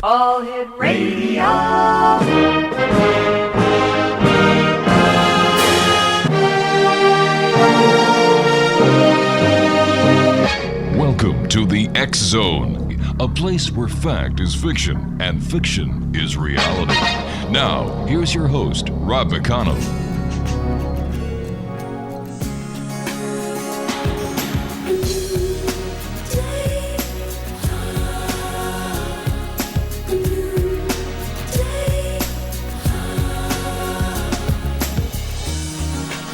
All Hit Radio. Welcome to the X Zone, a place where fact is fiction and fiction is reality. Now, here's your host, Rob McConnell.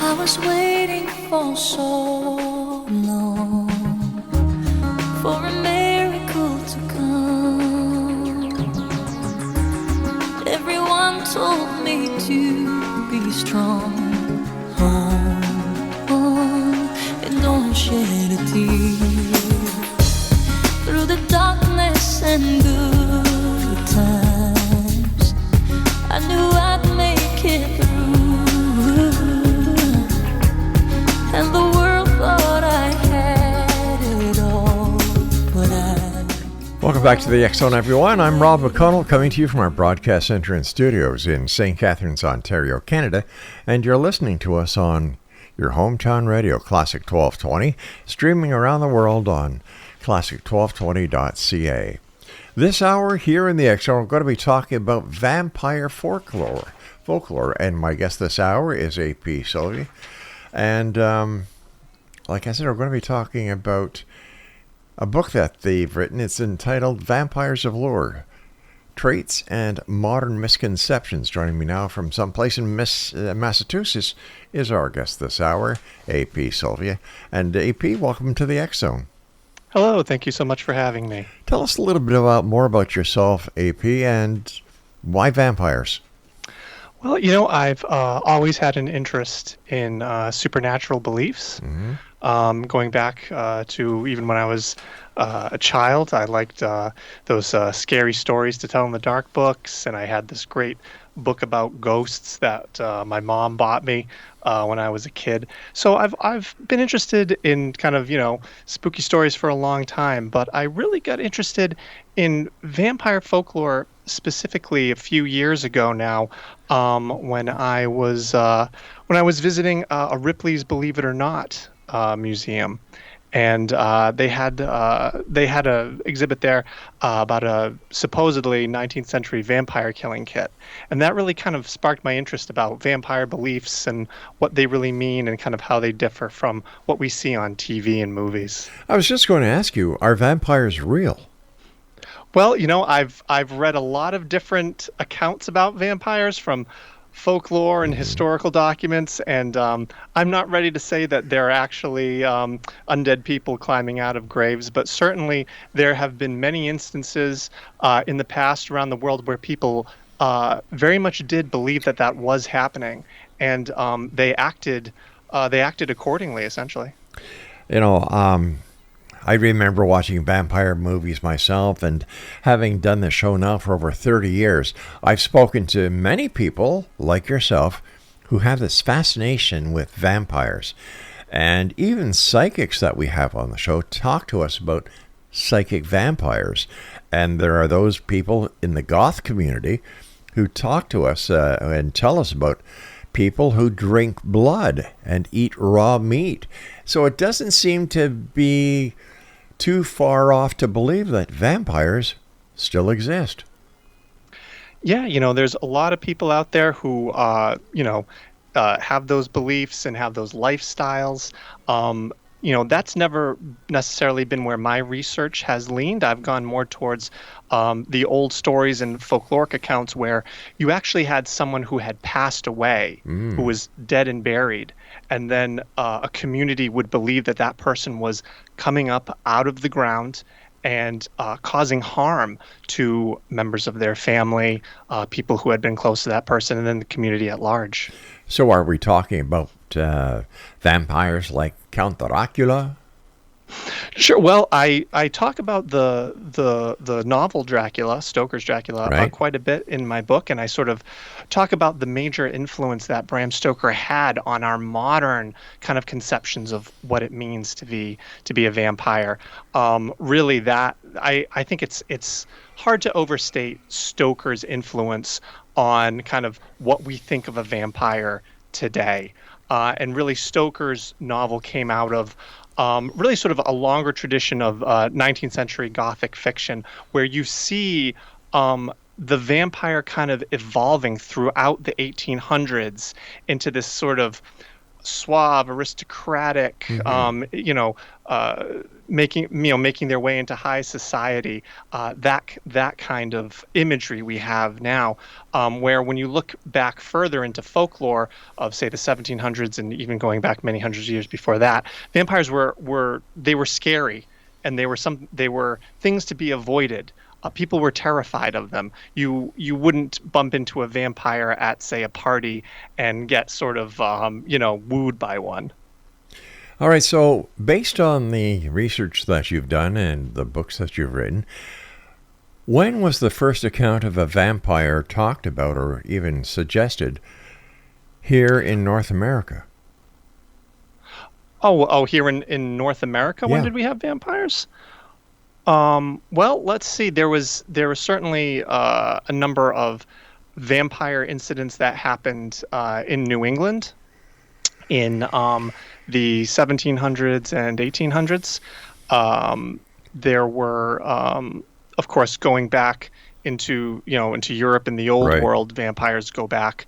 I was waiting for so long for a miracle to come. Everyone told me to be strong. Hold on and don't shed a tear. Through the darkness and good times, I knew I'd make it through. And the world thought I had it all, but Welcome back to the X Zone, everyone. I'm Rob McConnell, coming to you from our broadcast center and studios in St. Catharines, Ontario, Canada. And you're listening to us on your hometown radio, Classic 1220, streaming around the world on classic1220.ca. This hour here in the X Zone, we're going to be talking about vampire folklore. And my guest this hour is AP SYLVIA. And like I said, we're going to be talking about a book that they've written. It's entitled Vampires of Lore, Traits and Modern Misconceptions. Joining me now from someplace in Massachusetts is our guest this hour, AP SYLVIA. And AP, welcome to the X Zone. Hello, thank you so much for having me. Tell us a little bit more about yourself, AP, and why vampires? Well, I've always had an interest in supernatural beliefs. Mm-hmm. Going back to even when I was a child, I liked those scary stories to tell in the dark books, and I had this great book about ghosts that my mom bought me when I was a kid. So I've been interested in kind of, spooky stories for a long time, but I really got interested in vampire folklore specifically a few years ago now, when I was visiting a Ripley's Believe It or Not museum, and they had a exhibit there about a supposedly 19th century vampire killing kit, and that really kind of sparked my interest about vampire beliefs and what they really mean and kind of how they differ from what we see on TV and movies. I was just going to ask you, are vampires real? Well, I've read a lot of different accounts about vampires from folklore and historical documents, and I'm not ready to say that they're actually undead people climbing out of graves, but certainly there have been many instances in the past around the world where people very much did believe that was happening, and they acted accordingly, essentially. I remember watching vampire movies myself, and having done the show now for over 30 years, I've spoken to many people like yourself who have this fascination with vampires. And even psychics that we have on the show talk to us about psychic vampires. And there are those people in the goth community who talk to us and tell us about people who drink blood and eat raw meat. So it doesn't seem to be too far off to believe that vampires still exist. Yeah, there's a lot of people out there who, have those beliefs and have those lifestyles. That's never necessarily been where my research has leaned. I've gone more towards the old stories and folkloric accounts where you actually had someone who had passed away, who was dead and buried, and then a community would believe that person was coming up out of the ground and causing harm to members of their family, people who had been close to that person, and then the community at large. So are we talking about vampires like Count Dracula? Sure. Well, I talk about the novel Dracula, Stoker's Dracula, right, quite a bit in my book, and I sort of talk about the major influence that Bram Stoker had on our modern kind of conceptions of what it means to be a vampire. Really, that I think it's hard to overstate Stoker's influence on kind of what we think of a vampire today. And really, Stoker's novel came out of really sort of a longer tradition of 19th century Gothic fiction, where you see the vampire kind of evolving throughout the 1800s into this sort of suave, aristocratic, making their way into high society. That kind of imagery we have now, where when you look back further into folklore of, say, the 1700s and even going back many hundreds of years before that, vampires were scary, and they were things to be avoided. People were terrified of them. You wouldn't bump into a vampire at, say, a party and get sort of wooed by one. All right, so based on the research that you've done and the books that you've written, when was the first account of a vampire talked about or even suggested here in North America? Oh, here in North America, when Yeah. did we have vampires? Well, let's see. There was certainly a number of vampire incidents that happened in New England in the 1700s and 1800s. There were, of course, going back into Europe in the old Right. world, vampires go back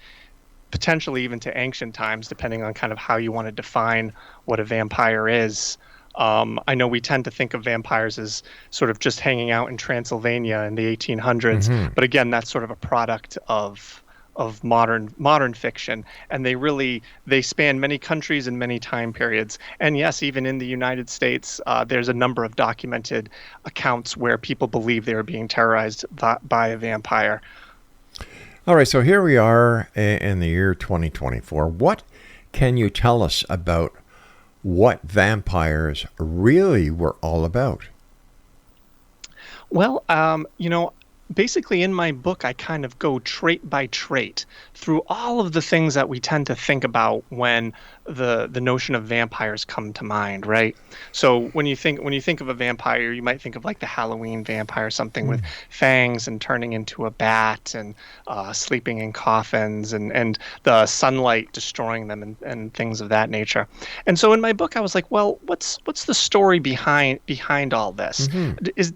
potentially even to ancient times, depending on kind of how you want to define what a vampire is. I know we tend to think of vampires as sort of just hanging out in Transylvania in the 1800s, but again, that's sort of a product of modern fiction, and they span many countries and many time periods. And yes, even in the United States, there's a number of documented accounts where people believe they were being terrorized by a vampire. All right, so here we are in the year 2024. What can you tell us about what vampires really were all about? Well, basically in my book, I kind of go trait by trait through all of the things that we tend to think about when the notion of vampires come to mind, right? So when you think of a vampire, you might think of like the Halloween vampire, something with fangs and turning into a bat and sleeping in coffins and the sunlight destroying them and things of that nature. And so in my book, I was like, well, what's the story behind all this?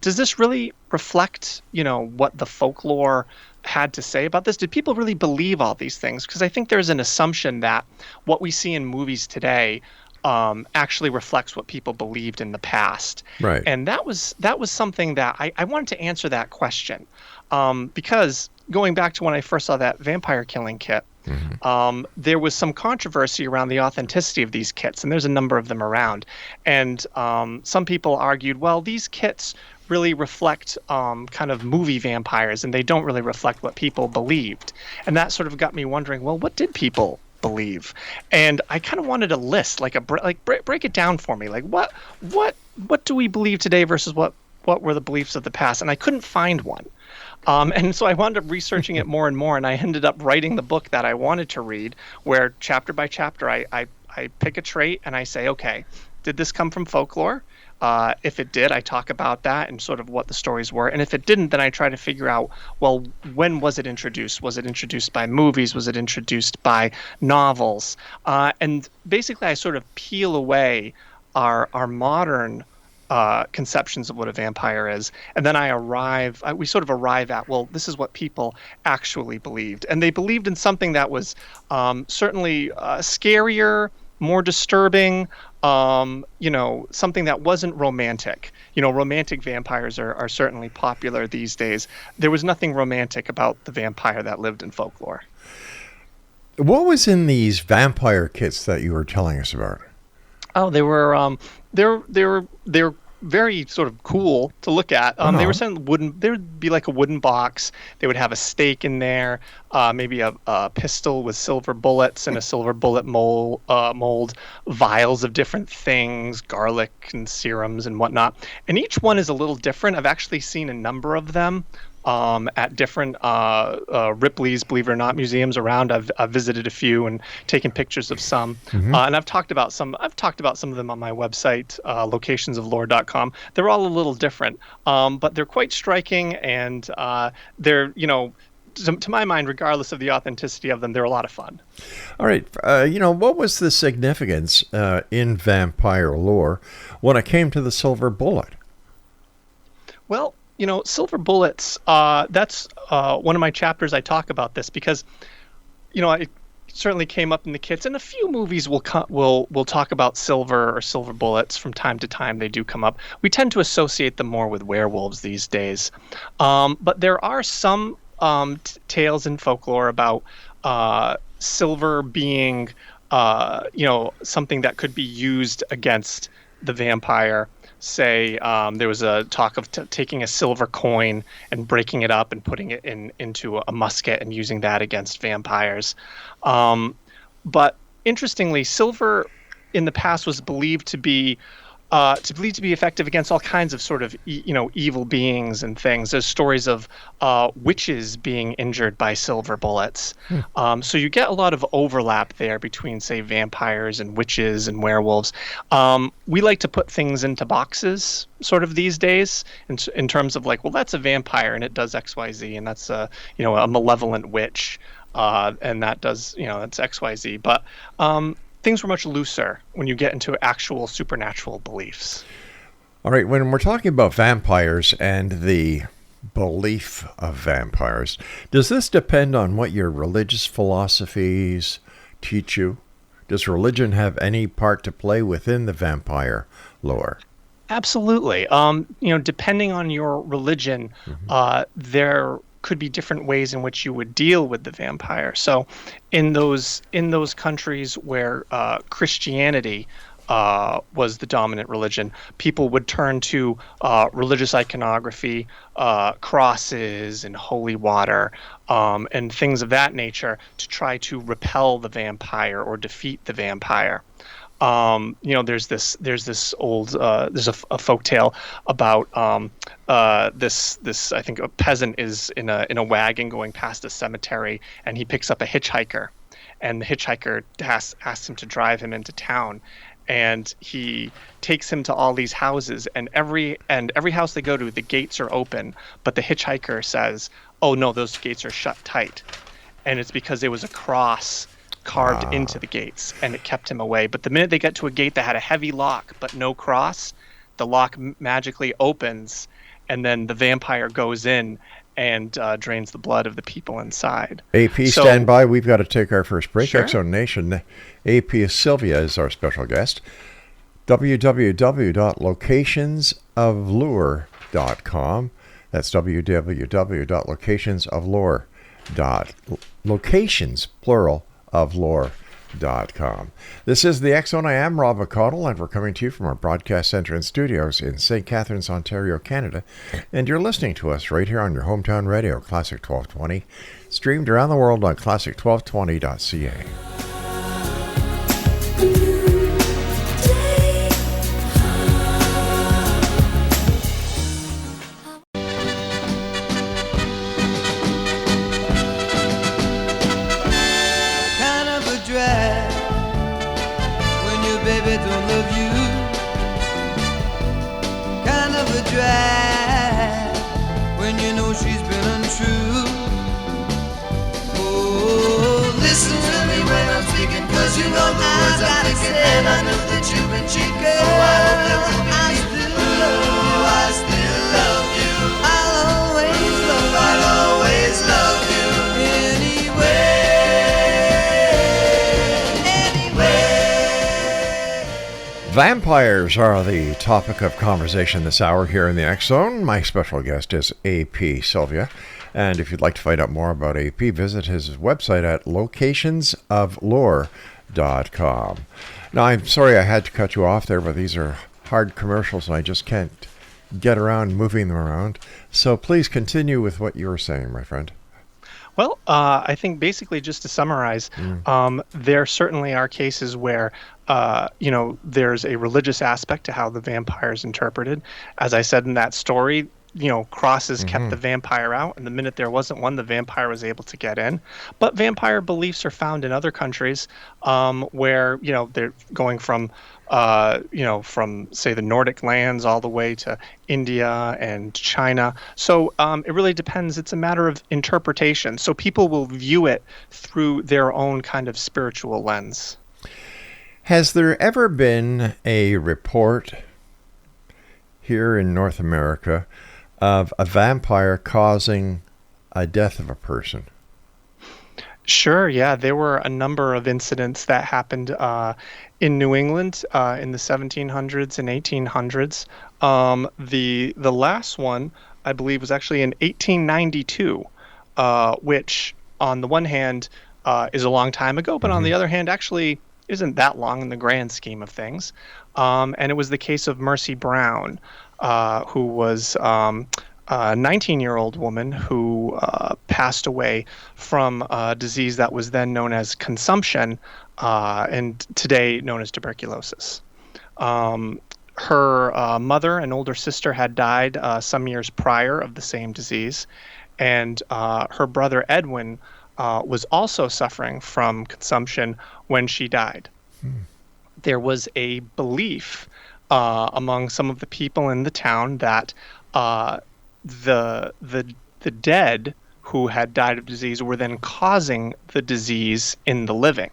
Does this really reflect, what the folklore had to say about this? Did people really believe all these things? Because I think there's an assumption that what we see in movies today actually reflects what people believed in the past. Right. And that was something that I wanted to answer that question, because going back to when I first saw that vampire killing kit, there was some controversy around the authenticity of these kits, and there's a number of them around. And some people argued, well, these kits really reflect kind of movie vampires, and they don't really reflect what people believed. And that sort of got me wondering, well, what did people believe? And I kind of wanted a list, break it down for me, like what do we believe today versus what were the beliefs of the past? And I couldn't find one. And so I wound up researching it more and more, and I ended up writing the book that I wanted to read, where chapter by chapter I pick a trait and I say, okay, did this come from folklore? If it did, I talk about that and sort of what the stories were. And if it didn't, then I try to figure out, well, when was it introduced? Was it introduced by movies? Was it introduced by novels? And basically, I sort of peel away our modern conceptions of what a vampire is, and then we sort of arrive at, well, this is what people actually believed. And they believed in something that was certainly scarier, more disturbing, something that wasn't romantic. Romantic vampires are certainly popular these days. There was nothing romantic about the vampire that lived in folklore. What was in these vampire kits that you were telling us about? Oh, they were they're very sort of cool to look at. They were sent wooden. There would be like a wooden box. They would have a stake in there, maybe a pistol with silver bullets and a silver bullet mold, vials of different things, garlic and serums and whatnot. And each one is a little different. I've actually seen a number of them at different Ripley's, believe it or not, museums around. I've visited a few and taken pictures of some, and I've talked about some of them on my website, locationsoflore.com. They're all a little different, but they're quite striking, and they're, to my mind, regardless of the authenticity of them, they're a lot of fun. All right. What was the significance in vampire lore when it came to the silver bullet? Well, silver bullets, that's one of my chapters. I talk about this because, it certainly came up in the kits, and a few movies will talk about silver or silver bullets from time to time. They do come up. We tend to associate them more with werewolves these days. But there are some tales in folklore about silver being, something that could be used against the vampire. Say there was a talk of taking a silver coin and breaking it up and putting it into a musket and using that against vampires. But interestingly, silver in the past was believed to be effective against all kinds of sort of evil beings and things. There's stories of witches being injured by silver bullets. So you get a lot of overlap there between, say, vampires and witches and werewolves. We like to put things into boxes sort of these days in terms of like, well, that's a vampire and it does XYZ, and that's a malevolent witch and that does that's XYZ. But things were much looser when you get into actual supernatural beliefs. All right, when we're talking about vampires and the belief of vampires, does this depend on what your religious philosophies teach you? Does religion have any part to play within the vampire lore? Absolutely. Depending on your religion, there could be different ways in which you would deal with the vampire. So in those countries where Christianity was the dominant religion, people would turn to religious iconography, crosses and holy water, and things of that nature to try to repel the vampire or defeat the vampire. There's this old there's a folktale about this I think a peasant is in a wagon going past a cemetery, and he picks up a hitchhiker, and the hitchhiker asks him to drive him into town, and he takes him to all these houses, and every house they go to, the gates are open, but the hitchhiker says, "Oh no, those gates are shut tight," and it's because there was a cross carved into the gates, and it kept him away. But the minute they get to a gate that had a heavy lock but no cross, the lock magically opens, and then the vampire goes in and drains the blood of the people inside. AP, stand by. We've got to take our first break. Sure. X-Zone Nation. AP SYLVIA is our special guest. www.locationsoflore.com. That's www.locationsoflore.locations, plural, of lore.com. This is the X-Zone. I am Rob McConnell, and we're coming to you from our broadcast center and studios in St. Catharines, Ontario, Canada. And you're listening to us right here on your hometown radio, Classic 1220, streamed around the world on classic1220.ca. You know the words I'm thinking, and I know that you've been cheating. Oh, I hope that we'll be meeting. I still love you. I'll always love you. Anyway. Vampires are the topic of conversation this hour here in the X-Zone. My special guest is AP SYLVIA. And if you'd like to find out more about AP, visit his website at locationsoflore.com. Now, I'm sorry I had to cut you off there, but these are hard commercials and I just can't get around moving them around. So please continue with what you were saying, my friend. Well, I think basically just to summarize, there certainly are cases where, there's a religious aspect to how the vampire is interpreted. As I said in that story, crosses kept the vampire out, and the minute there wasn't one, the vampire was able to get in. But vampire beliefs are found in other countries, where they're going from say the Nordic lands all the way to India and China. So it really depends. It's a matter of interpretation. So people will view it through their own kind of spiritual lens. Has there ever been a report here in North America of a vampire causing a death of a person? Sure, yeah. There were a number of incidents that happened in New England in the 1700s and 1800s. The last one, I believe, was actually in 1892, which on the one hand is a long time ago, but on the other hand actually isn't that long in the grand scheme of things. And it was the case of Mercy Brown, who was a 19-year-old woman who passed away from a disease that was then known as consumption, and today known as tuberculosis. Her mother and older sister had died some years prior of the same disease, and her brother Edwin was also suffering from consumption when she died. There was a belief among some of the people in the town that the dead who had died of disease were then causing the disease in the living.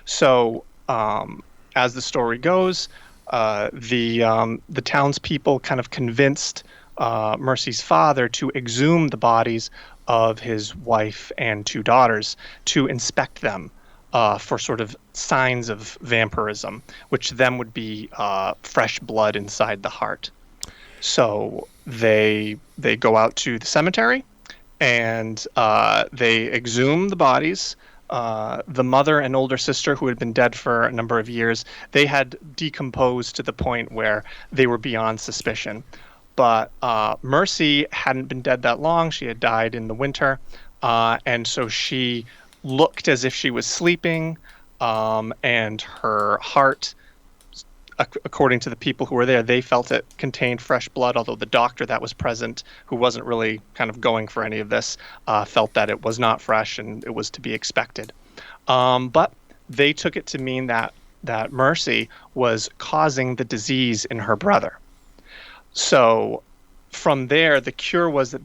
So, as the story goes, the townspeople kind of convinced Mercy's father to exhume the bodies of his wife and two daughters to inspect them for sort of signs of vampirism, which then would be fresh blood inside the heart. So they go out to the cemetery and they exhume the bodies. The mother and older sister, who had been dead for a number of years, they had decomposed to the point where they were beyond suspicion. But Mercy hadn't been dead that long. She had died in the winter. And so she looked as if she was sleeping, and her heart, according to the people who were there, they felt it contained fresh blood, although the doctor that was present, who wasn't really kind of going for any of this, felt that it was not fresh and it was to be expected. But they took it to mean that Mercy was causing the disease in her brother. So from there, the cure was that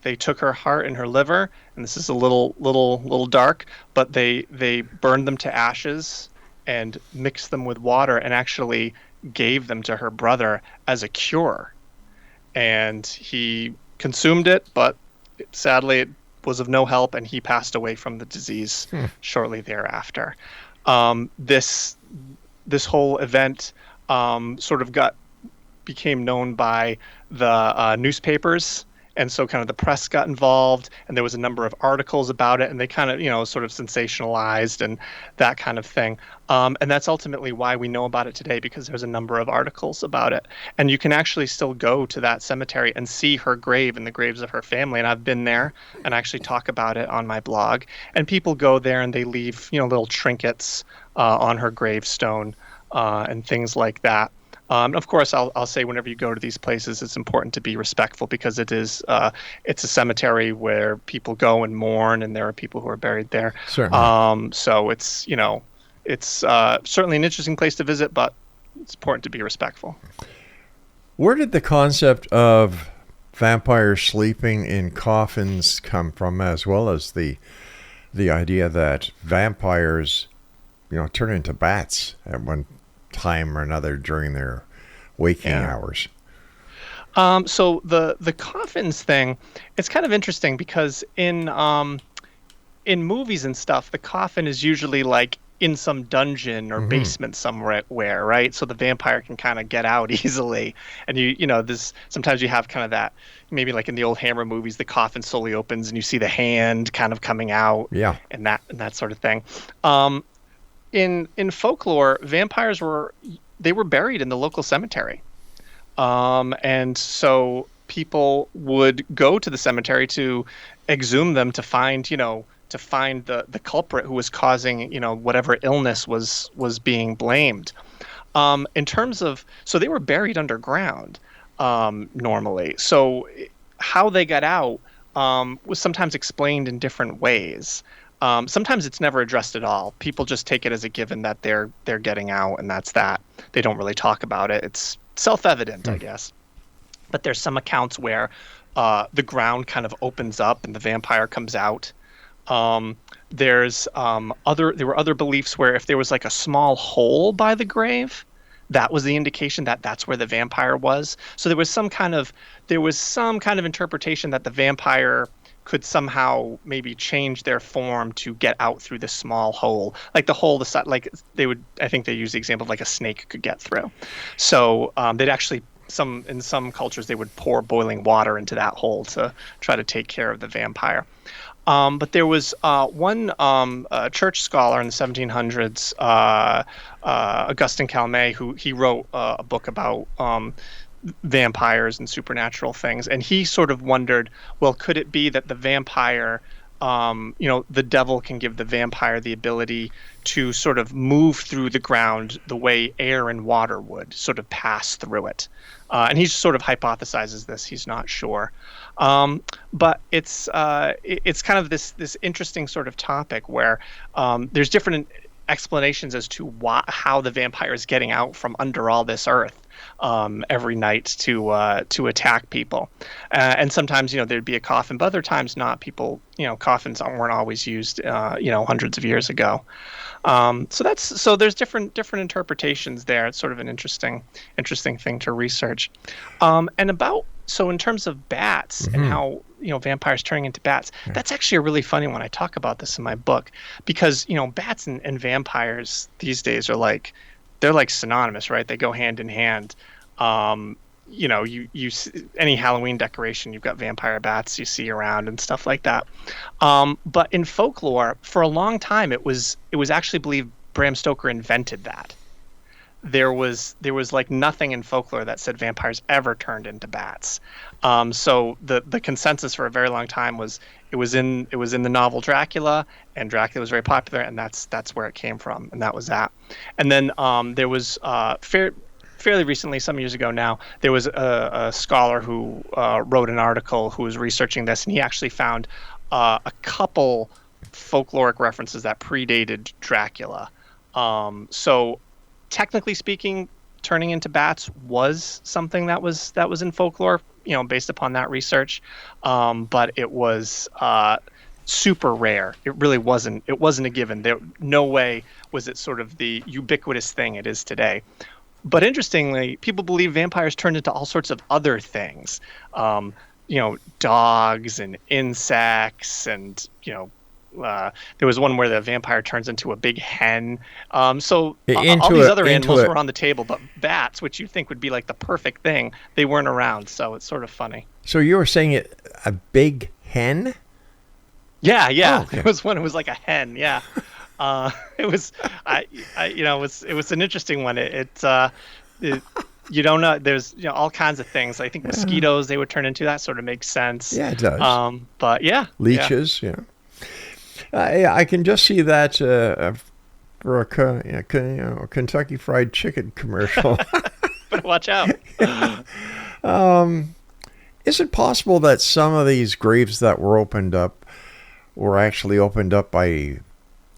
they took her heart and her liver, and this is a little dark, but they burned them to ashes and mixed them with water and actually gave them to her brother as a cure. And he consumed it, but sadly it was of no help, and he passed away from the disease shortly thereafter. This whole event sort of became known by the newspapers, and so kind of the press got involved, and there was a number of articles about it, and they kind of sort of sensationalized and that kind of thing. And that's ultimately why we know about it today, because there's a number of articles about it. And you can actually still go to that cemetery and see her grave and the graves of her family. And I've been there and actually talk about it on my blog. And people go there and they leave little trinkets on her gravestone and things like that. Of course, I'll say whenever you go to these places, it's important to be respectful, because it's a cemetery where people go and mourn, and there are people who are buried there. Certainly. So it's certainly an interesting place to visit, but it's important to be respectful. Where did the concept of vampires sleeping in coffins come from, as well as the idea that vampires, turn into bats at one time or another during their waking hours? So the coffins thing, it's kind of interesting, because in movies and stuff, the coffin is usually like in some dungeon or basement somewhere, right? So the vampire can kind of get out easily. And this sometimes you have kind of that, maybe like in the old Hammer movies, the coffin slowly opens and you see the hand kind of coming out, and that sort of thing. In folklore, vampires were buried in the local cemetery, and so people would go to the cemetery to exhume them to find the culprit who was causing whatever illness was being blamed. In terms of, so they were buried underground. normally. So how they got out was sometimes explained in different ways. Sometimes it's never addressed at all. People just take it as a given that they're getting out, and that's that. They don't really talk about it. It's self-evident, I guess. But there's some accounts where the ground kind of opens up and the vampire comes out. There were other beliefs where if there was like a small hole by the grave, that was the indication that that's where the vampire was. So there was some kind of interpretation that the vampire could somehow maybe change their form to get out through the small hole, like the hole I think they use the example of like a snake could get through. So they'd actually in some cultures they would pour boiling water into that hole to try to take care of the vampire. But there was one church scholar in the 1700s, Augustin Calmet, who he wrote a book about vampires and supernatural things, and he sort of wondered, well, could it be that the vampire, the devil can give the vampire the ability to sort of move through the ground the way air and water would, sort of pass through it. And he sort of hypothesizes this. He's not sure. But it's kind of this interesting sort of topic where there's different explanations as to how the vampire is getting out from under all this earth every night to attack people. And sometimes, there'd be a coffin, but other times not. People, coffins weren't always used, hundreds of years ago. So there's different interpretations there. It's sort of an interesting thing to research. So in terms of bats and how, vampires turning into bats, that's actually a really funny one. I talk about this in my book because, bats and vampires these days are they're like synonymous, right? They go hand in hand. You any Halloween decoration, you've got vampire bats you see around and stuff like that. But in folklore, for a long time, it was actually believed Bram Stoker invented that. There was like nothing in folklore that said vampires ever turned into bats. So the consensus for a very long time was it was in the novel Dracula, and Dracula was very popular, and that's where it came from, and that was that. And then there was fairly recently, some years ago now, there was a scholar who wrote an article who was researching this, and he actually found a couple folkloric references that predated Dracula. So technically speaking, turning into bats was something that was in folklore, based upon that research. But it was super rare. It really wasn't. It wasn't a given. There, no way was it sort of the ubiquitous thing it is today. But interestingly, people believe vampires turned into all sorts of other things. Dogs and insects, and there was one where the vampire turns into a big hen. So all these other animals were on the table, but bats, which you think would be like the perfect thing, they weren't around. So it's sort of funny. So you were saying a big hen? Yeah. Oh, okay. It was one. It was like a hen. Yeah. It was it was an interesting one. You don't know. There's all kinds of things. I think mosquitoes they would turn into. That sort of makes sense. Yeah, it does. But yeah, leeches. Yeah. I can just see that for a Kentucky Fried Chicken commercial. But watch out. Is it possible that some of these graves that were opened up were actually opened up by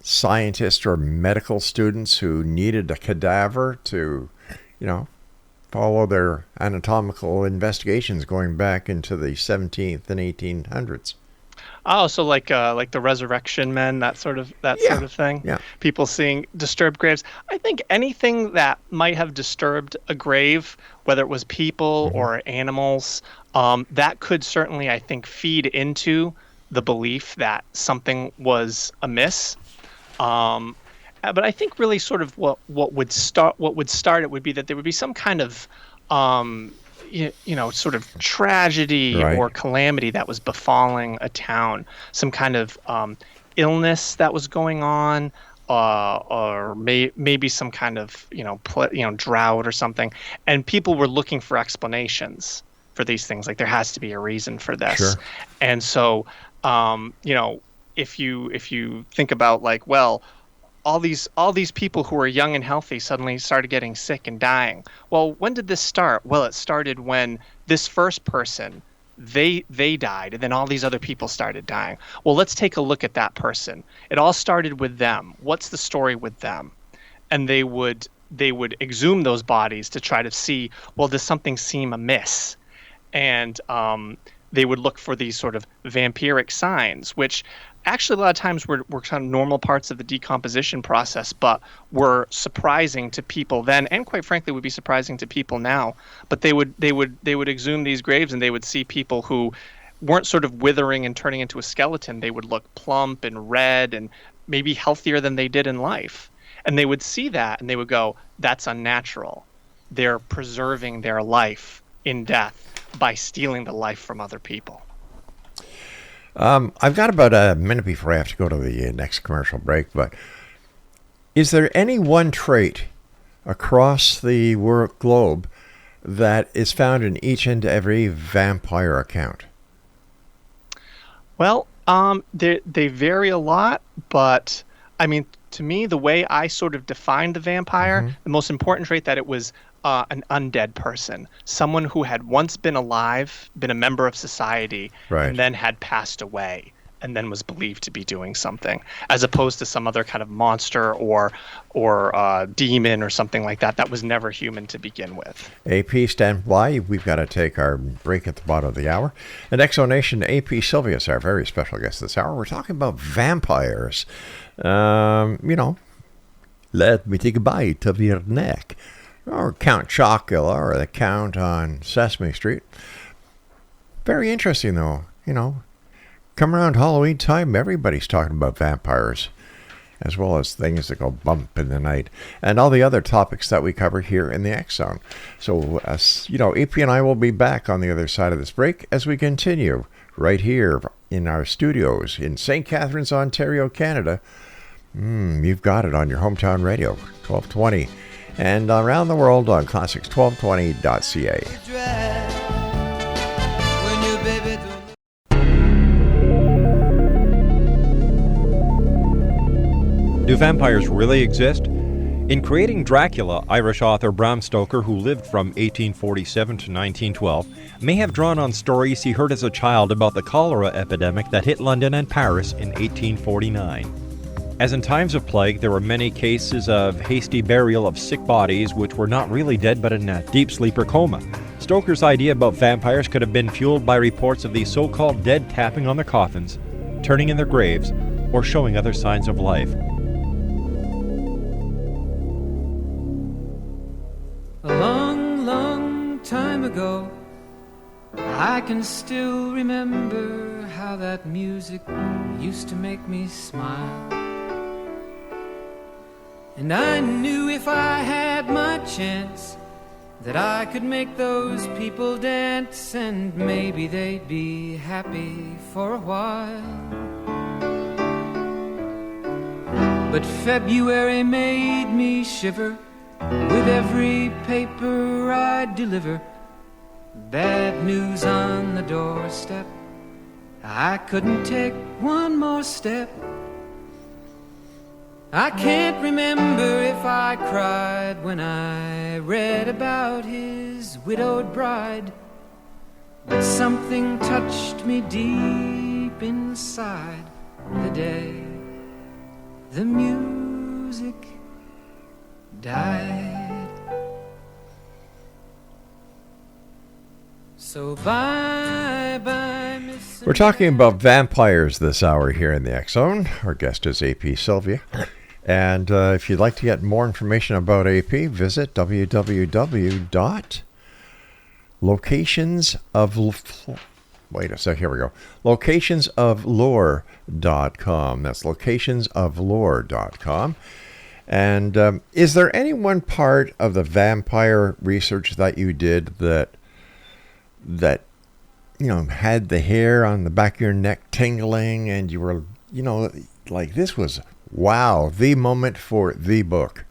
scientists or medical students who needed a cadaver to, follow their anatomical investigations going back into the 17th and 1800s? Oh, so like the resurrection men, that sort of thing. Yeah. People seeing disturbed graves. I think anything that might have disturbed a grave, whether it was people or animals, that could certainly, I think, feed into the belief that something was amiss. But I think really sort of what would start it would be that there would be some kind of sort of tragedy or calamity that was befalling a town, some kind of illness that was going on, or maybe some kind of drought or something, and people were looking for explanations for these things. Like there has to be a reason for this. Sure. And so if you think about all these people who were young and healthy suddenly started getting sick and dying. Well, when did this start? Well, it started when this first person, they died, and then all these other people started dying. Well, let's take a look at that person. It all started with them. What's the story with them? And they would exhume those bodies to try to see, well, does something seem amiss? And they would look for these sort of vampiric signs, which actually a lot of times were kind of normal parts of the decomposition process, but were surprising to people then, and quite frankly would be surprising to people now. But they would exhume these graves, and they would see people who weren't sort of withering and turning into a skeleton. They would look plump and red and maybe healthier than they did in life. And they would see that and they would go, that's unnatural. They're preserving their life in death by stealing the life from other people. I've got about a minute before I have to go to the next commercial break, but is there any one trait across the world globe that is found in each and every vampire account? Well, they vary a lot, but I mean, to me, the way I sort of defined the vampire, the most important trait that it was an undead person, someone who had once been alive, been a member of society, and then had passed away, and then was believed to be doing something, as opposed to some other kind of monster or demon or something like that that was never human to begin with. AP, stand by. We've got to take our break at the bottom of the hour. And Exonation, AP Sylvia is our very special guest this hour. We're talking about vampires. Let me take a bite of your neck. Or Count Chocula, or the Count on Sesame Street. Very interesting, though. Come around Halloween time, everybody's talking about vampires, as well as things that go bump in the night, and all the other topics that we cover here in the X Zone. So, AP and I will be back on the other side of this break as we continue right here in our studios in St. Catharines, Ontario, Canada. You've got it on your hometown radio, 1220. And around the world on classics1220.ca. Do vampires really exist? In creating Dracula, Irish author Bram Stoker, who lived from 1847 to 1912, may have drawn on stories he heard as a child about the cholera epidemic that hit London and Paris in 1849. As in times of plague, there were many cases of hasty burial of sick bodies which were not really dead but in a deep sleep or coma. Stoker's idea about vampires could have been fueled by reports of these so-called dead tapping on their coffins, turning in their graves, or showing other signs of life. A long, long time ago, I can still remember how that music used to make me smile. And I knew if I had my chance that I could make those people dance, and maybe they'd be happy for a while. But February made me shiver with every paper I deliver. Bad news on the doorstep, I couldn't take one more step. I can't remember if I cried when I read about his widowed bride, but something touched me deep inside the day the music died. So bye-bye, Miss... We're talking about vampires this hour here in the X Zone. Our guest is AP Sylvia. And if you'd like to get more information about AP, visit locationsoflore.com. That's locationsoflore.com. And is there any one part of the vampire research that you did that had the hair on the back of your neck tingling, and you were, like, this was, wow, the moment for the book?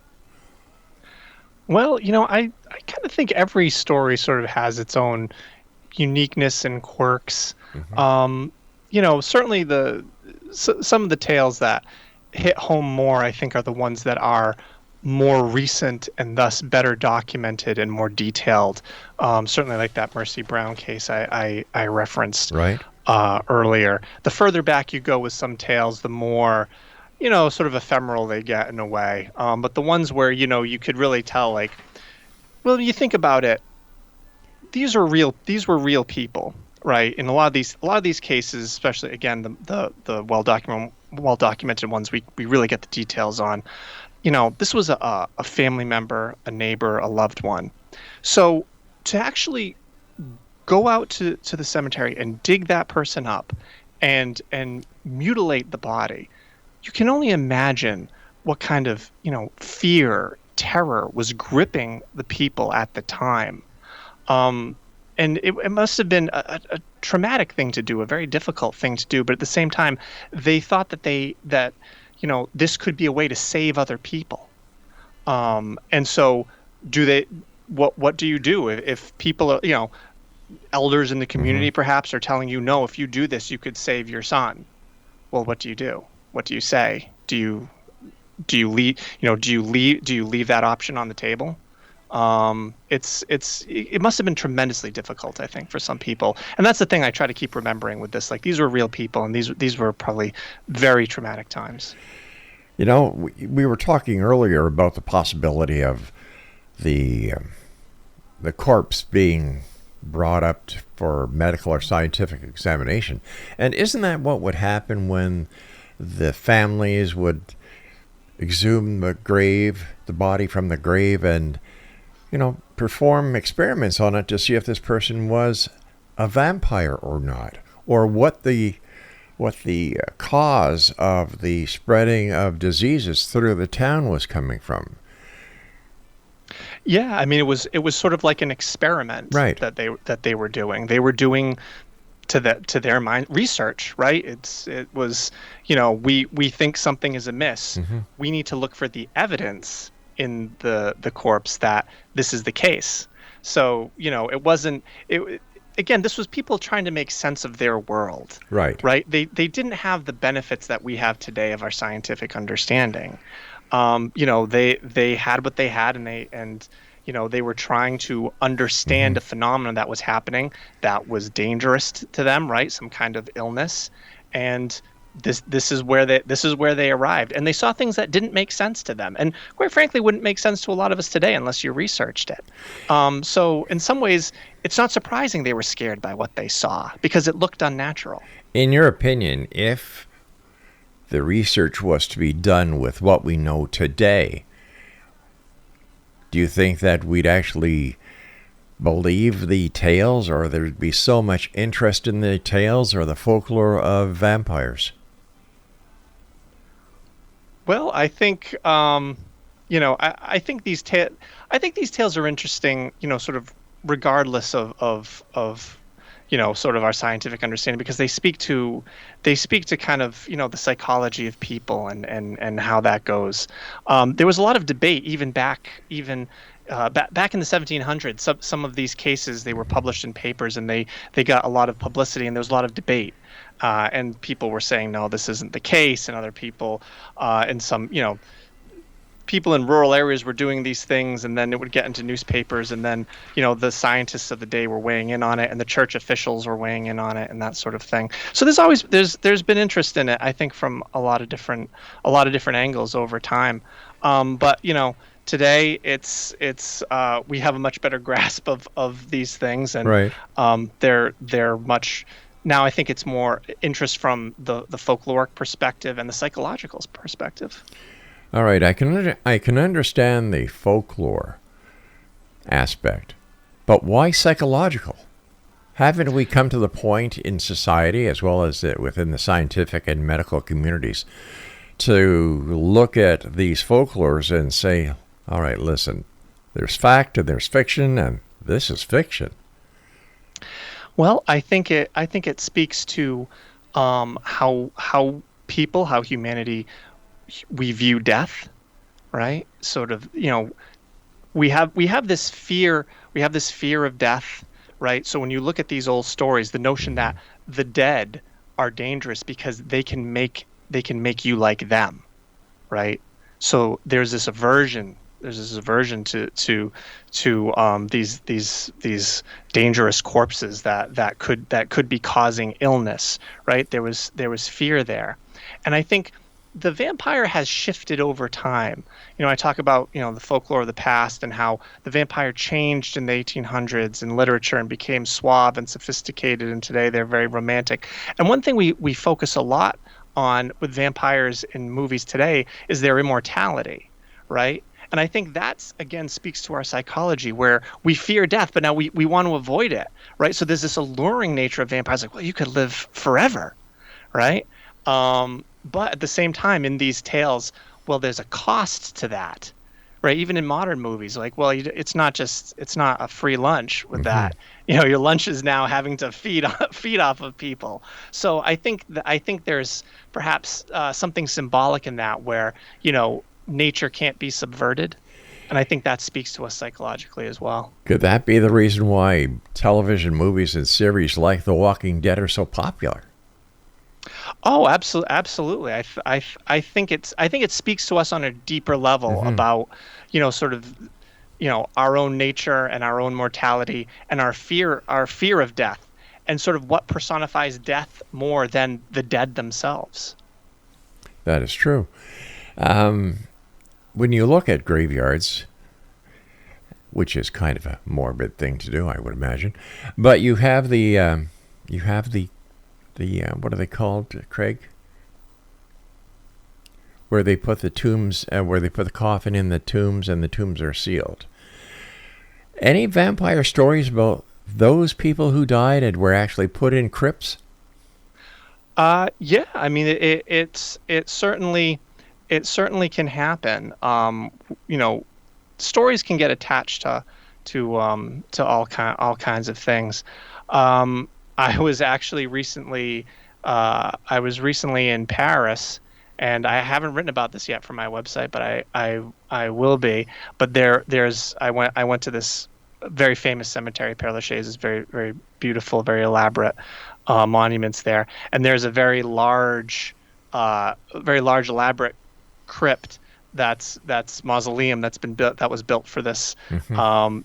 Well, I kind of think every story sort of has its own uniqueness and quirks. Certainly some of the tales that hit home more, I think, are the ones that are more recent and thus better documented and more detailed. Certainly, like that Mercy Brown case I referenced Right. earlier. The further back you go with some tales, the more, sort of ephemeral they get in a way. But the ones where you could really tell, like, well, you think about it, these were real people, right? In a lot of these cases, especially again the well documented ones, we really get the details on. This was a family member, a neighbor, a loved one. So to actually go out to the cemetery and dig that person up and mutilate the body, you can only imagine what kind of fear, terror was gripping the people at the time. And it must have been a traumatic thing to do, a very difficult thing to do. But at the same time, they thought that this could be a way to save other people. And so what do you do if people are, elders in the community perhaps are telling you, no, if you do this, you could save your son. Well, what do you do? What do you say? Do you leave that option on the table? It must have been tremendously difficult, I think, for some people. And that's the thing I try to keep remembering with this. Like, these were real people, and these were probably very traumatic times. We were talking earlier about the possibility of the corpse being brought up for medical or scientific examination. And isn't that what would happen when the families would exhume the body from the grave and perform experiments on it to see if this person was a vampire or not, or what the cause of the spreading of diseases through the town was coming from? Yeah, I mean, it was sort of like an experiment, right, that they were doing. They were doing to their mind research, right? It was we think something is amiss. Mm-hmm. We need to look for the evidence in the corpse that this is the case. So it wasn't. Again, this was people trying to make sense of their world. Right. Right. They didn't have the benefits that we have today of our scientific understanding. They had what they had, and they were trying to understand a phenomenon that was happening that was dangerous to them, right? Some kind of illness, and this is where they arrived, and they saw things that didn't make sense to them, and quite frankly wouldn't make sense to a lot of us today unless you researched it. So in some ways, it's not surprising they were scared by what they saw because it looked unnatural. In your opinion, if the research was to be done with what we know today, do you think that we'd actually believe the tales, or there'd be so much interest in the tales or the folklore of vampires? Well, I think I think these tales are interesting, sort of regardless of sort of our scientific understanding, because they speak to kind of the psychology of people and how that goes. There was a lot of debate even back in the 1700s. Some of these cases, they were published in papers and they got a lot of publicity, and there was a lot of debate. And people were saying, no, this isn't the case, and other people and some people in rural areas were doing these things, and then it would get into newspapers, and then the scientists of the day were weighing in on it, and the church officials were weighing in on it, and that sort of thing. So there's been interest in it, I think, from a lot of different angles over time. But today it's we have a much better grasp of these things, and right. They're much. Now I think it's more interest from the folkloric perspective and the psychological perspective. All right, I can understand the folklore aspect, but why psychological? Haven't we come to the point in society, as well as within the scientific and medical communities, to look at these folklores and say, all right, listen, there's fact and there's fiction, and this is fiction? Well, I think it speaks to how humanity, we view death, right? Sort of, we have this fear of death, right? So when you look at these old stories, the notion that the dead are dangerous because they can make you like them, right? So there's this aversion. There's this aversion to these dangerous corpses that could be causing illness, right? There was fear there, and I think the vampire has shifted over time. I talk about the folklore of the past and how the vampire changed in the 1800s in literature and became suave and sophisticated, and today they're very romantic. And one thing we focus a lot on with vampires in movies today is their immortality, right? And I think that's, again, speaks to our psychology, where we fear death, but now we want to avoid it, right? So there's this alluring nature of vampires, like, well, you could live forever, right? But at the same time, in these tales, well, there's a cost to that, right? Even in modern movies, like, well, it's not a free lunch with that. Your lunch is now having to feed off of people. So I think there's perhaps something symbolic in that, where nature can't be subverted, and I think that speaks to us psychologically as well. Could that be the reason why television movies and series like The Walking Dead are so popular? Oh, absolutely. I think it speaks to us on a deeper level about sort of our own nature and our own mortality and our fear of death, and sort of what personifies death more than the dead themselves. That is true. When you look at graveyards, which is kind of a morbid thing to do, I would imagine, but you have the what are they called, Craig? Where they put the tombs, where they put the coffin in the tombs, and the tombs are sealed. Any vampire stories about those people who died and were actually put in crypts? Yeah. I mean, it certainly can happen. Stories can get attached to all kinds of things. I was actually recently in Paris, and I haven't written about this yet for my website, but I will be. But I went to this very famous cemetery, Père Lachaise. It's very, very beautiful, very elaborate monuments there, and there's a very large elaborate crypt that's mausoleum that's been built, that was built for this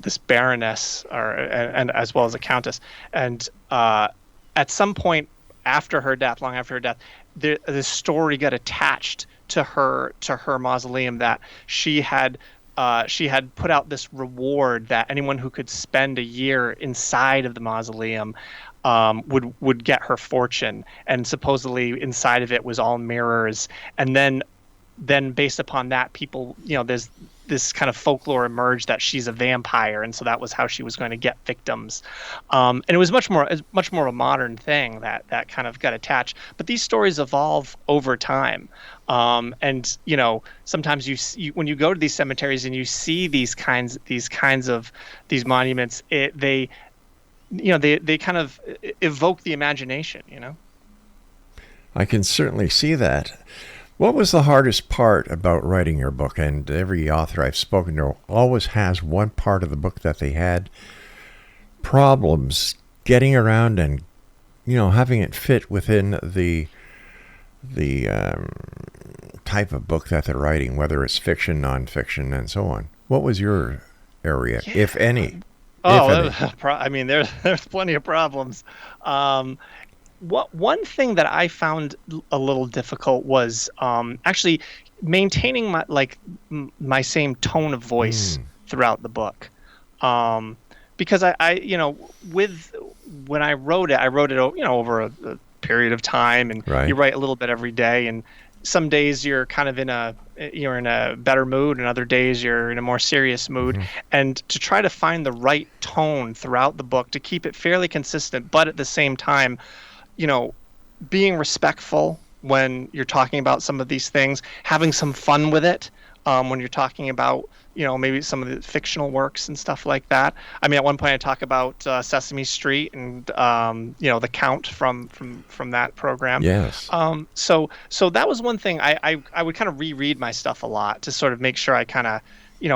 this baroness, and as well as a countess. And at some point after her death, long after her death, this story got attached to her mausoleum, that she had put out this reward that anyone who could spend a year inside of the mausoleum would get her fortune. And supposedly inside of it was all mirrors. And then based upon that, people, there's this kind of folklore emerged that she's a vampire, and so that was how she was going to get victims. And it was much more a modern thing that kind of got attached. But these stories evolve over time. And sometimes when you go to these cemeteries and you see these kinds of monuments, they kind of evoke the imagination. I can certainly see that. What was the hardest part about writing your book? And every author I've spoken to always has one part of the book that they had problems getting around and, having it fit within the type of book that they're writing, whether it's fiction, nonfiction, and so on. What was your area, if any? I mean, there's plenty of problems. One thing that I found a little difficult was actually maintaining my same tone of voice throughout the book, because when I wrote it over a period of time, and you write a little bit every day, and some days you're kind of in a better mood, and other days you're in a more serious mood, and to try to find the right tone throughout the book to keep it fairly consistent, but at the same time, being respectful when you're talking about some of these things, having some fun with it when you're talking about, maybe some of the fictional works and stuff like that. I mean, at one point I talk about Sesame Street and, the Count from that program. Yes. So that was one thing. I would kind of reread my stuff a lot to sort of make sure I kind of,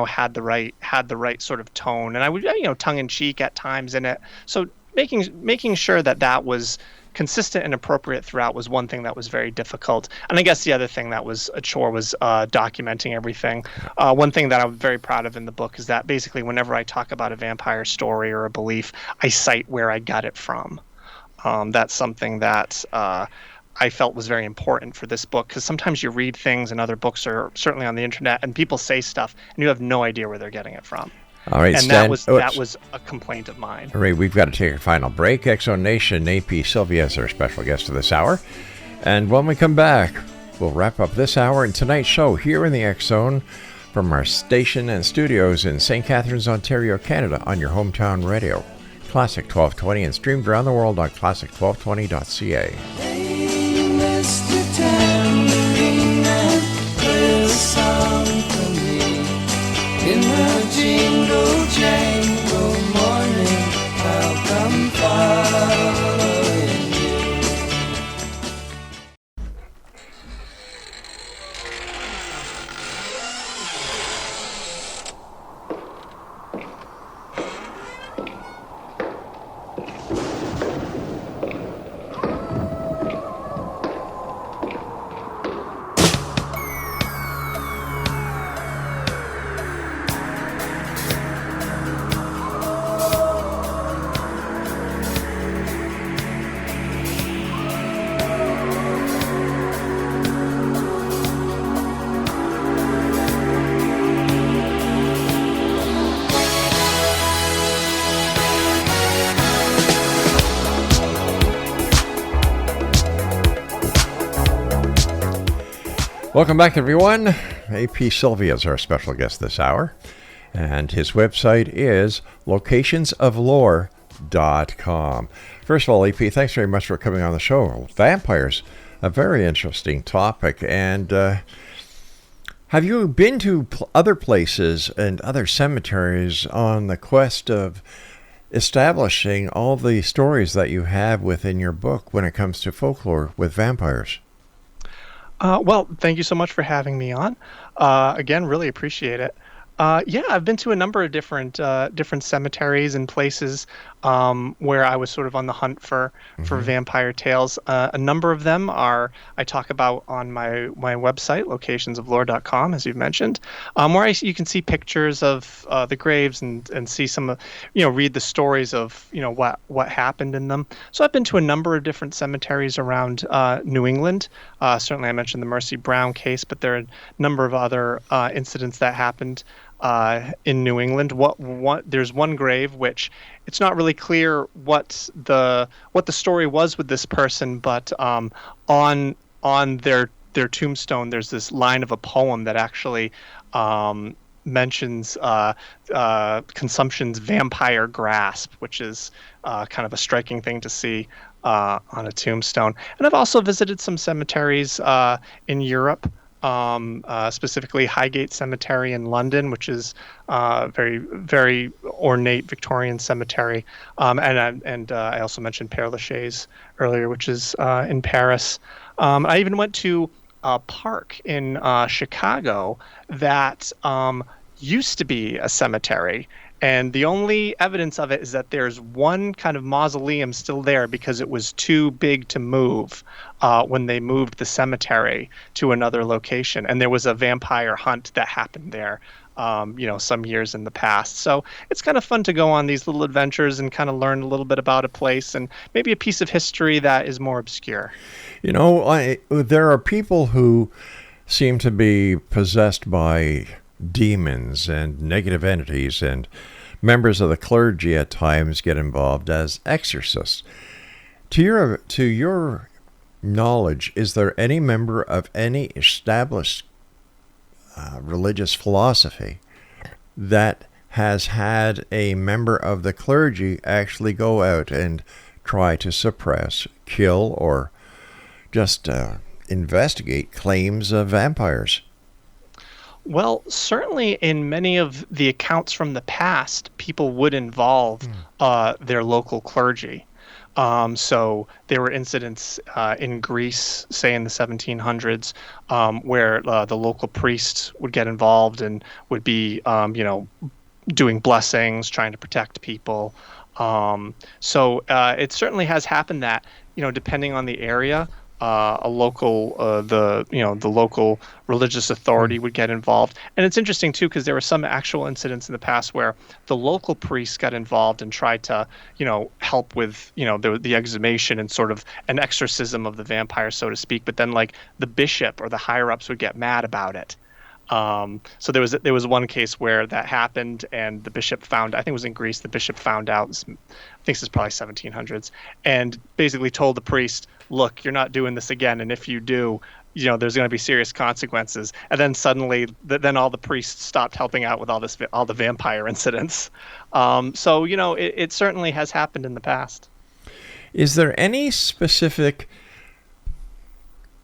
had the right sort of tone, and I would, tongue in cheek at times in it. So making sure that was consistent and appropriate throughout was one thing that was very difficult. And I guess the other thing that was a chore was documenting everything. One thing that I'm very proud of in the book is that basically whenever I talk about a vampire story or a belief, I cite where I got it from. That's something that I felt was very important for this book, because sometimes you read things in other books or certainly on the internet and people say stuff and you have no idea where they're getting it from. All right, and Stan, that was a complaint of mine. All right, we've got to take a final break. X-Zone Nation, AP Sylvia is our special guest of this hour. And when we come back, we'll wrap up this hour and tonight's show here in the X-Zone from our station and studios in St. Catharines, Ontario, Canada, on your hometown radio. Classic 1220 and streamed around the world on classic1220.ca. Hey, Mr. Tambourine Man, play a song for me. In the jingle jangle morning, I'll come following you. Welcome back, everyone. AP Sylvia is our special guest this hour, and his website is locationsoflore.com. First of all, AP, thanks very much for coming on the show. Vampires, a very interesting topic, and have you been to other places and other cemeteries on the quest of establishing all the stories that you have within your book when it comes to folklore with vampires? Well, thank you so much for having me on. Again, really appreciate it. Yeah, I've been to a number of different cemeteries and places where I was sort of on the hunt for vampire tales. A number of them I talk about on my website, locationsoflore.com, as you've mentioned, where you can see pictures of the graves and see some of, read the stories of, what happened in them. So I've been to a number of different cemeteries around New England. Certainly I mentioned the Mercy Brown case, but there are a number of other incidents that happened in New England. There's one grave which it's not really clear what the story was with this person, but on their tombstone there's this line of a poem that actually mentions consumption's vampire grasp, which is kind of a striking thing to see on a tombstone. And I've also visited some cemeteries in Europe. Specifically Highgate Cemetery in London, which is very, very ornate Victorian cemetery, and I also mentioned Père Lachaise earlier, which is in Paris. I even went to a park in Chicago that used to be a cemetery. And the only evidence of it is that there's one kind of mausoleum still there because it was too big to move when they moved the cemetery to another location. And there was a vampire hunt that happened there, some years in the past. So it's kind of fun to go on these little adventures and kind of learn a little bit about a place and maybe a piece of history that is more obscure. There are people who seem to be possessed by demons and negative entities, and members of the clergy at times get involved as exorcists. To your knowledge, is there any member of any established religious philosophy that has had a member of the clergy actually go out and try to suppress, kill, or just investigate claims of vampires? Well, certainly in many of the accounts from the past, people would involve their local clergy. So there were incidents in Greece, say in the 1700s, where the local priests would get involved and would be, doing blessings, trying to protect people. So it certainly has happened that, depending on the area, a local, the local religious authority would get involved. And it's interesting too, because there were some actual incidents in the past where the local priests got involved and tried to, help with, the exhumation and sort of an exorcism of the vampire, so to speak. But then like the bishop or the higher ups would get mad about it. So there was one case where that happened, and the bishop found, I think it was in Greece, the bishop found out, I think this is probably 1700s, and basically told the priest, look, you're not doing this again, and if you do, there's going to be serious consequences. And then suddenly, then all the priests stopped helping out with all the vampire incidents. So it certainly has happened in the past. Is there any specific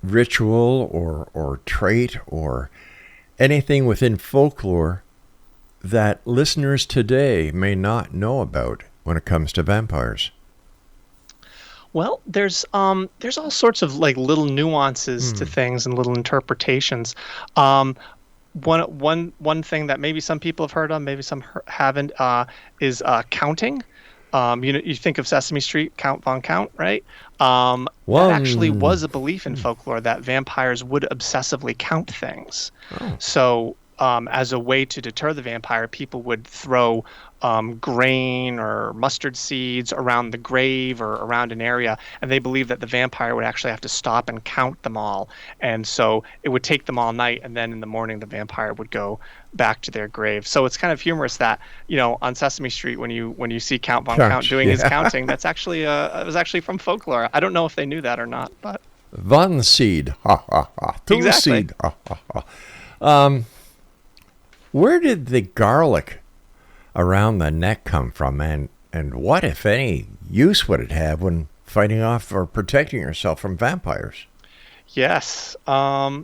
ritual or trait or anything within folklore that listeners today may not know about when it comes to vampires? Well, there's all sorts of like little nuances to things and little interpretations. One thing that maybe some people have heard of, maybe some haven't, is counting. You think of Sesame Street, Count Von Count, right? That actually was a belief in folklore that vampires would obsessively count things. Oh. So as a way to deter the vampire, people would throw grain or mustard seeds around the grave or around an area, and they believed that the vampire would actually have to stop and count them all. And so it would take them all night, and then in the morning the vampire would go back to their grave. So it's kind of humorous that, on Sesame Street, when you see Count Von Count doing his counting, that's actually it was actually from folklore. I don't know if they knew that or not, but Von seed, ha ha ha. Two exactly. Seed, ha ha ha. Where did the garlic around the neck come from, and what, if any, use would it have when fighting off or protecting yourself from vampires? Yes. Well,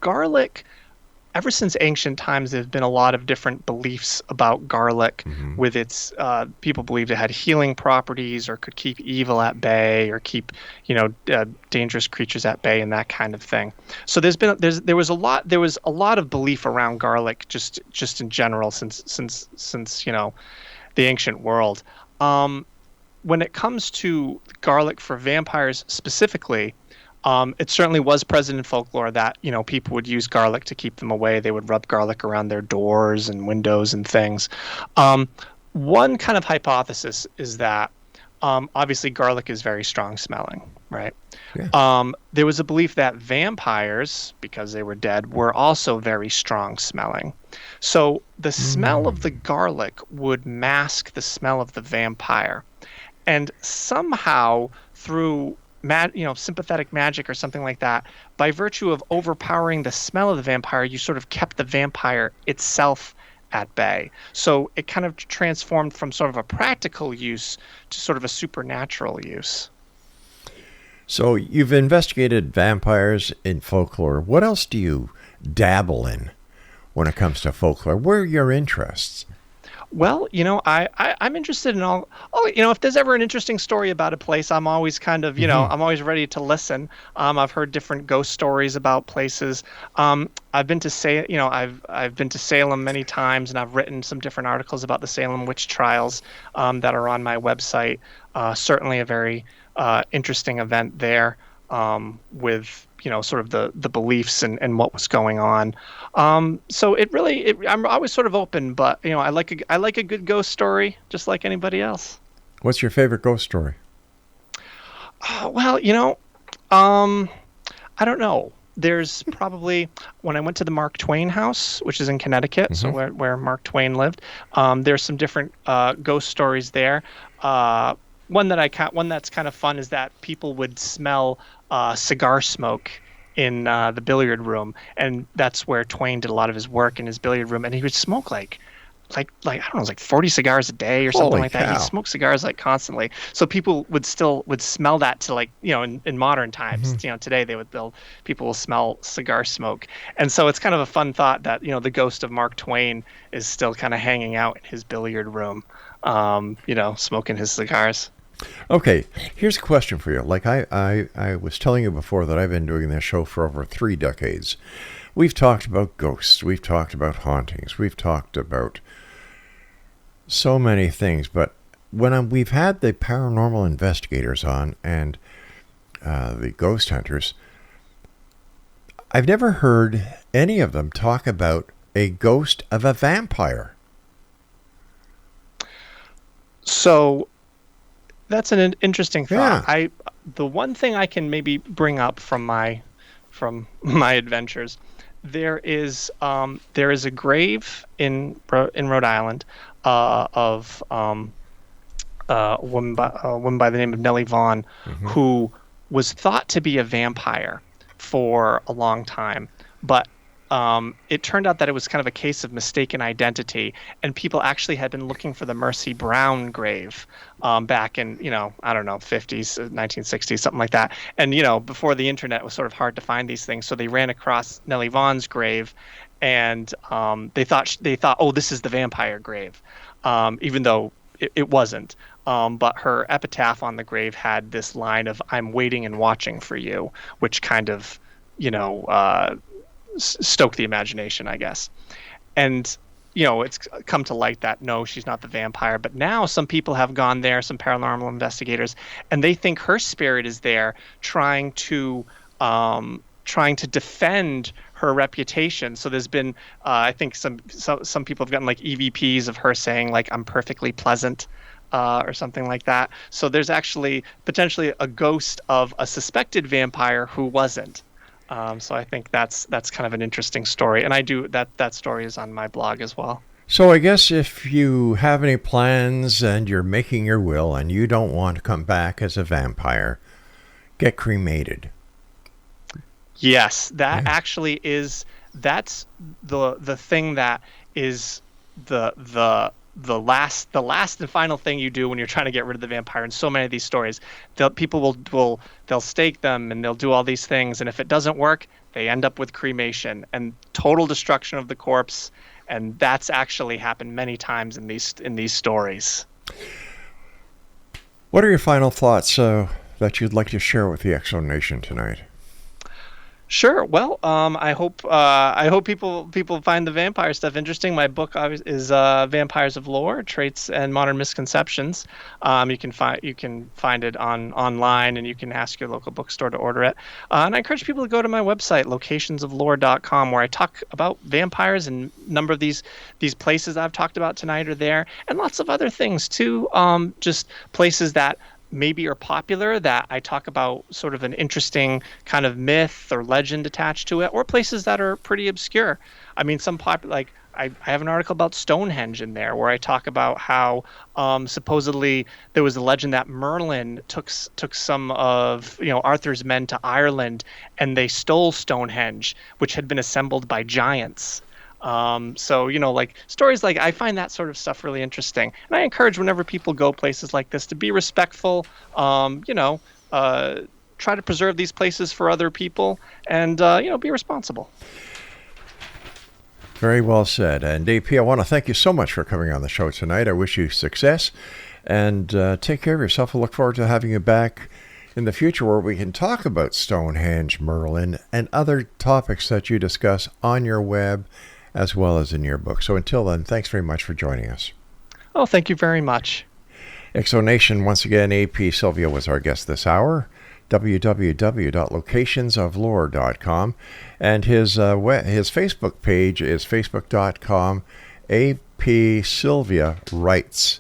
garlic, ever since ancient times, there's been a lot of different beliefs about garlic. With its, people believed it had healing properties or could keep evil at bay or keep, dangerous creatures at bay and that kind of thing. So there was a lot of belief around garlic just in general since the ancient world. When it comes to garlic for vampires specifically, it certainly was present in folklore that, people would use garlic to keep them away. They would rub garlic around their doors and windows and things. One kind of hypothesis is that, obviously garlic is very strong smelling, right? Yeah. There was a belief that vampires, because they were dead, were also very strong smelling. So the smell of the garlic would mask the smell of the vampire. And somehow through sympathetic magic or something like that, by virtue of overpowering the smell of the vampire, you sort of kept the vampire itself at bay. So it kind of transformed from sort of a practical use to sort of a supernatural use. So you've investigated vampires in folklore. What else do you dabble in when it comes to folklore? Where are your interests? Well, I'm interested in all, if there's ever an interesting story about a place, I'm always kind of, I'm always ready to listen. I've heard different ghost stories about places. I've been to I've been to Salem many times, and I've written some different articles about the Salem witch trials that are on my website. Certainly a very interesting event there with sort of the beliefs and what was going on. So I'm always sort of open, but I like a good ghost story just like anybody else. What's your favorite ghost story? Well, I don't know. There's probably, when I went to the Mark Twain house, which is in Connecticut, so where Mark Twain lived, there's some different ghost stories there. One that's kind of fun is that people would smell cigar smoke in the billiard room, and that's where Twain did a lot of his work, in his billiard room, and he would smoke like I don't know, it was like 40 cigars a day or something like that. He'd smoke cigars like constantly. So people would smell that to in modern times. Today people will smell cigar smoke. And so it's kind of a fun thought that, the ghost of Mark Twain is still kind of hanging out in his billiard room, smoking his cigars. Okay, here's a question for you. Like I was telling you before that I've been doing this show for over 3 decades. We've talked about ghosts. We've talked about hauntings. We've talked about so many things. But we've had the paranormal investigators on and the ghost hunters, I've never heard any of them talk about a ghost of a vampire. So that's an interesting thought. Yeah. The one thing I can maybe bring up from my adventures, there is a grave in Rhode Island of a woman by the name of Nellie Vaughn, who was thought to be a vampire for a long time, but it turned out that it was kind of a case of mistaken identity, and people actually had been looking for the Mercy Brown grave back in, I don't know, 50s, 1960s, something like that. And, before the internet, it was sort of hard to find these things. So they ran across Nellie Vaughn's grave, and they thought, oh, this is the vampire grave, even though it wasn't. But her epitaph on the grave had this line of, "I'm waiting and watching for you," which kind of, stoke the imagination, I guess. And it's come to light that no, she's not the vampire, but now some people have gone there, some paranormal investigators, and they think her spirit is there trying to defend her reputation. So there's been I think some people have gotten like EVPs of her saying like, "I'm perfectly pleasant," or something like that. So there's actually potentially a ghost of a suspected vampire who wasn't. So I think that's kind of an interesting story, and I do that story is on my blog as well. So I guess if you have any plans and you're making your will and you don't want to come back as a vampire, get cremated. Yes, that actually that's the thing that is the last and final thing you do when you're trying to get rid of the vampire. In so many of these stories, people they'll stake them and they'll do all these things, and if it doesn't work, they end up with cremation and total destruction of the corpse. And that's actually happened many times in these stories. What are your final thoughts that you'd like to share with the X-Zone Nation tonight? Sure. Well, I hope people find the vampire stuff interesting. My book is Vampires of Lore: Traits and Modern Misconceptions. You can find it online, and you can ask your local bookstore to order it. And I encourage people to go to my website, locationsoflore.com, where I talk about vampires, and a number of these places I've talked about tonight are there, and lots of other things too. Just places that maybe are popular that I talk about sort of an interesting kind of myth or legend attached to it, or places that are pretty obscure. I mean, I have an article about Stonehenge in there where I talk about how supposedly there was a legend that Merlin took some of Arthur's men to Ireland, and they stole Stonehenge, which had been assembled by giants. So, stories like, I find that sort of stuff really interesting. And I encourage whenever people go places like this to be respectful, try to preserve these places for other people, and, be responsible. Very well said. And AP, I want to thank you so much for coming on the show tonight. I wish you success, and take care of yourself. I look forward to having you back in the future where we can talk about Stonehenge, Merlin, and other topics that you discuss on your web as well as in your book. So until then, thanks very much for joining us. Oh, thank you very much. X-Zone Nation, once again, AP Sylvia was our guest this hour. www.locationsoflore.com, and his Facebook page is facebook.com AP Sylvia Writes.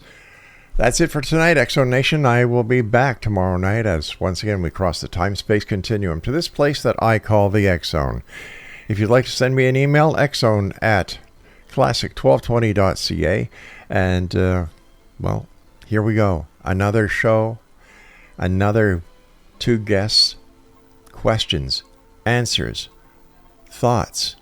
That's it for tonight, X-Zone Nation. I will be back tomorrow night as once again we cross the time-space continuum to this place that I call the X-Zone. If you'd like to send me an email, xzone@classic1220.ca. And, here we go. Another show, another 2 guests, questions, answers, thoughts.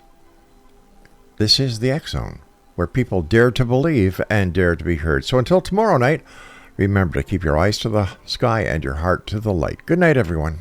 This is the X-Zone, where people dare to believe and dare to be heard. So until tomorrow night, remember to keep your eyes to the sky and your heart to the light. Good night, everyone.